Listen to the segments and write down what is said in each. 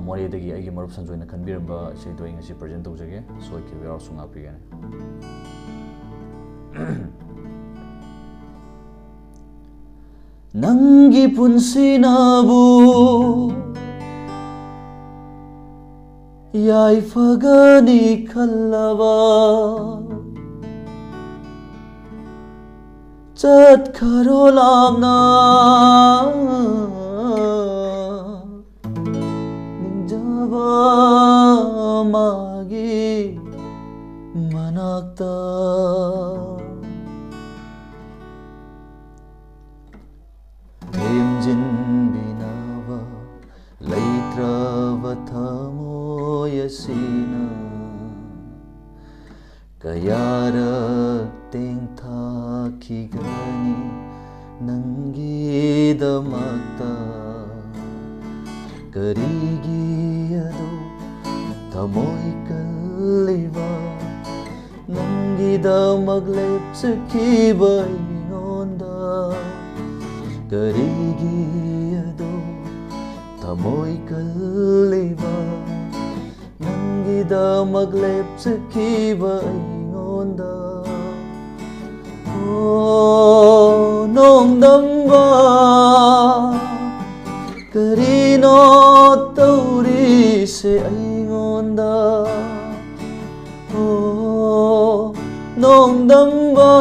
मोरेदगी अꯩꯒꯤ मरुप संजोयना खनबिरबा इसेदो अꯩ ngasi प्रेजेंट तौजगे सोइखिबा याव सुंगा पिगने नंगी पुंसिनाबु याइफगनी खल्लवा चटखरो लामना निंजवा मागी मनाक्ता हेमजिन बिनावा लैत्रवा थमोयसिना कयारा तेंथाखिगनी नंगीदमक्ता करिगी अदो थमोय कल्लिवा नंगीदमक लेप्सखिबा इंगोंदा करिगी अदो थमोय कल्लिवा नंगीदमक लेप्सखिबा इंगोंदा नोंदंबा करीनो तौरीसे अइंगोंदा नोंदंबा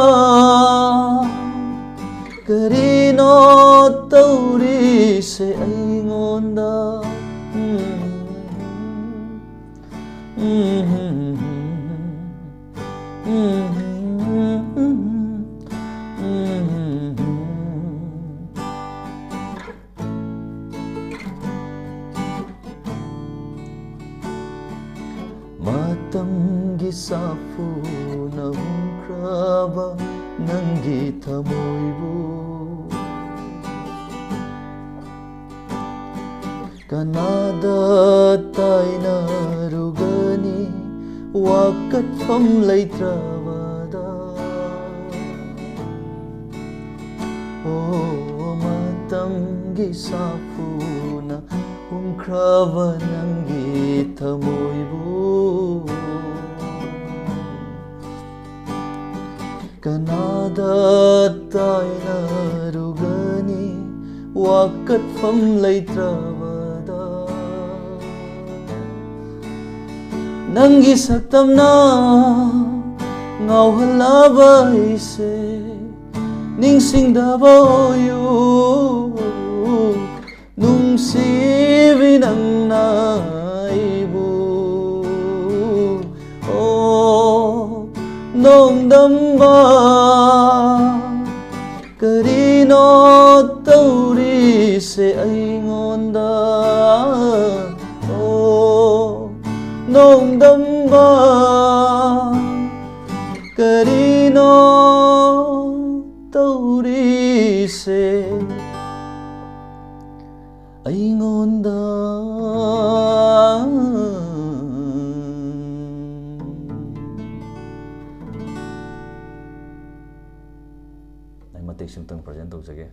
करीनो तौरीसे अइंगोंदा Matamgi safuna hunkraba nangi thamoibu Kanada taina rugani wakat fam laitravada Oh matamgi safuna hunkraba nangi thamoibu Kanada taina rugani wakat fam laitravada Nangi saktamna ngauhalaba ise ningsingdaba oyu nungsibi nang naibu nongdamba karino taurise aingonda nongdamba karino taurise aingonda Matay simtang present tau jage